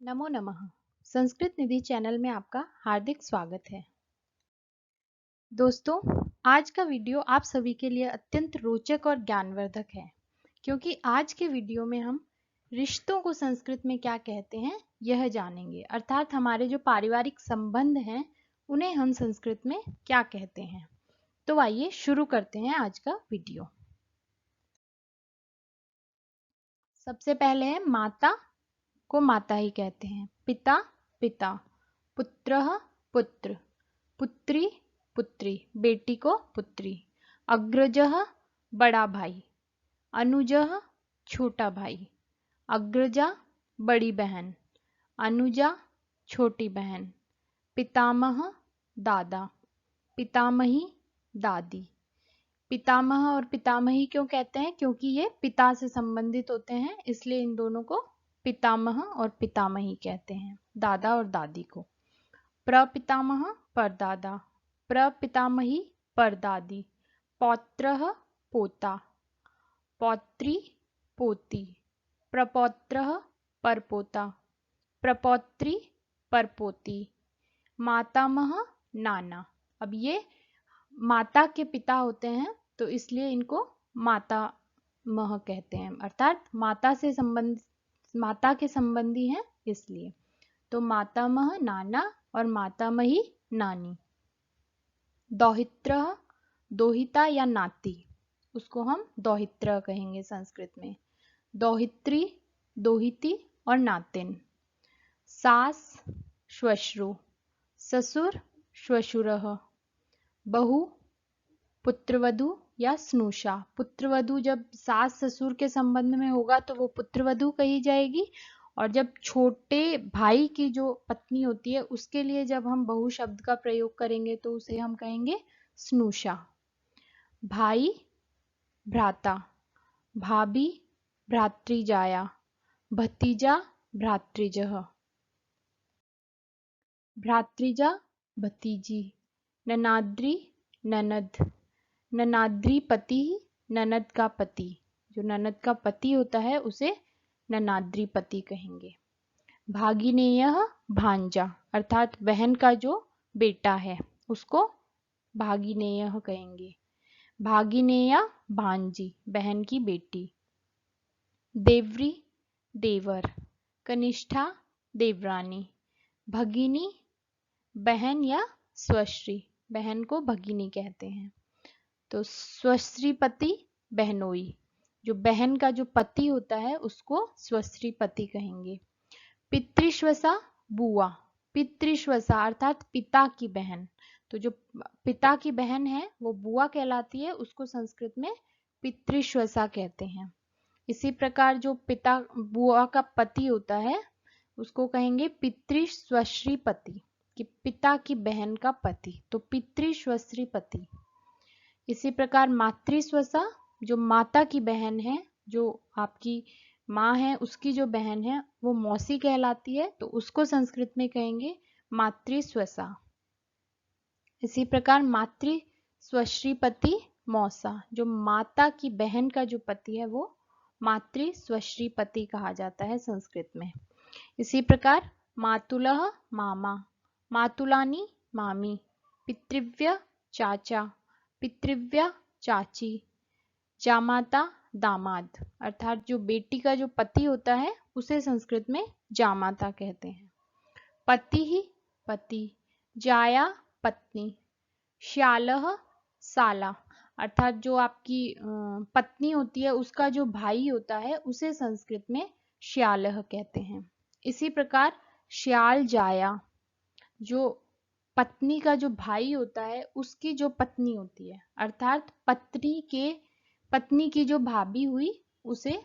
नमो नमः। संस्कृत निधि चैनल में आपका हार्दिक स्वागत है। दोस्तों, आज का वीडियो आप सभी के लिए अत्यंत रोचक और ज्ञानवर्धक है, क्योंकि आज के वीडियो में हम रिश्तों को संस्कृत में क्या कहते हैं यह जानेंगे। अर्थात हमारे जो पारिवारिक संबंध हैं उन्हें हम संस्कृत में क्या कहते हैं। तो आइए शुरू करते हैं आज का वीडियो। सबसे पहले है माता को माता ही कहते हैं, पिता पिता, पुत्रः पुत्र, पुत्री पुत्री, बेटी को पुत्री, अग्रजः बड़ा भाई, अनुजः छोटा भाई, अग्रजा बड़ी बहन, अनुजा छोटी बहन, पितामह दादा, पितामही दादी। पितामह और पितामही क्यों कहते हैं? क्योंकि ये पिता से संबंधित होते हैं, इसलिए इन दोनों को पितामह और पितामही कहते हैं, दादा और दादी को। प्रपितामह परदादा, प्रपितामही परदादी, पौत्रः पोता, पौत्री पोती, प्रपौत्रः परपोता, प्रपौत्री परपोती, मातामह नाना। अब ये माता के पिता होते हैं तो इसलिए इनको माता मह कहते हैं, अर्थात माता के संबंधी हैं इसलिए। तो मातामह नाना और मातामही नानी। दौहित्र दोहिता या नाती, उसको हम दौहित्र कहेंगे संस्कृत में। दौहित्री दोहिती और नातिन। सास श्वश्रु, ससुर श्वशुरः, बहू पुत्रवधू या स्नुषा। पुत्रवधू जब सास ससुर के संबंध में होगा तो वो पुत्रवधू कही जाएगी, और जब छोटे भाई की जो पत्नी होती है उसके लिए जब हम बहू शब्द का प्रयोग करेंगे तो उसे हम कहेंगे स्नुषा। भाई भ्राता, भाभी भ्रातृजाया, भतीजा भ्रातृजः, भ्रातृजा भतीजी, ननाद्री ननद, ननाद्री पति ननद का पति, जो ननद का पति होता है उसे ननाद्री पति कहेंगे। भागिनेयः भांजा, अर्थात बहन का जो बेटा है उसको भागिनेयः कहेंगे। भागिनेया भांजी, बहन की बेटी। देवरी देवर, कनिष्ठा देवरानी, भगिनी बहन या स्वश्री, बहन को भगिनी कहते हैं। तो स्वश्री पति बहनोई, जो बहन का जो पति होता है उसको स्वश्री पति कहेंगे। पितृश्वसा बुआ, पितृश्वसा अर्थात पिता की बहन, तो जो पिता की बहन है वो बुआ कहलाती है, उसको संस्कृत में पितृश्वसा कहते हैं। इसी प्रकार जो पिता बुआ का पति होता है उसको कहेंगे पितृश्वश्री पति, कि पिता की बहन का पति, तो पितृश्वश्री पति। इसी प्रकार मातृस्वसा, जो माता की बहन है, जो आपकी माँ है उसकी जो बहन है वो मौसी कहलाती है, तो उसको संस्कृत में कहेंगे मातृस्वसा। इसी प्रकार मातृस्वश्री पति मौसा, जो माता की बहन का जो पति है वो मातृस्वश्री पति कहा जाता है संस्कृत में। इसी प्रकार मातुलः मामा, मातुलानी मामी, पितृव्य चाचा, पितृव्या चाची, जामाता दामाद, अर्थात जो बेटी का जो पति होता है उसे संस्कृत में जामाता कहते हैं। पति ही पति, जाया पत्नी, श्यालः साला, अर्थात जो आपकी पत्नी होती है उसका जो भाई होता है उसे संस्कृत में श्यालः कहते हैं। इसी प्रकार श्याल जाया, जो पत्नी का जो भाई होता है उसकी जो पत्नी होती है, अर्थात पत्नी की जो भाभी हुई उसे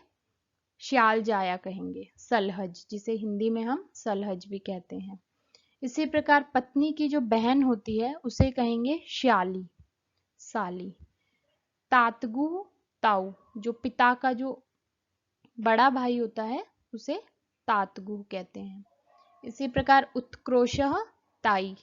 श्याल जाया कहेंगे। सलहज, जिसे हिंदी में हम सलहज भी कहते हैं। इसी प्रकार पत्नी की जो बहन होती है उसे कहेंगे श्याली, साली। तातगु ताऊ, जो पिता का जो बड़ा भाई होता है उसे तातगु कहते हैं। इसी प्रकार उत्क्रोशः ताई,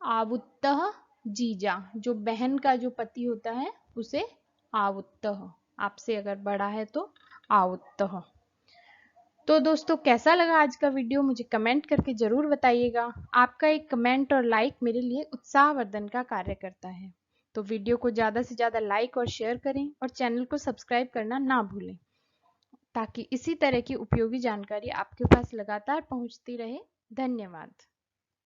आवुत्तः जीजा, जो बहन का जो पति होता है उसे आवुत्तः, आपसे अगर बड़ा है तो आवुत्तः। तो दोस्तों कैसा लगा आज का वीडियो मुझे कमेंट करके ज़रूर बताइएगा। आपका एक कमेंट और लाइक मेरे लिए उत्साहवर्धन का कार्य करता है। तो वीडियो को ज़्यादा से ज़्यादा लाइक और शेयर करें और चैनल को सब्सक्राइब करना ना भूलें, ताकि इसी तरह की उपयोगी जानकारी आपके पास लगातार पहुंचती रहे। धन्यवाद।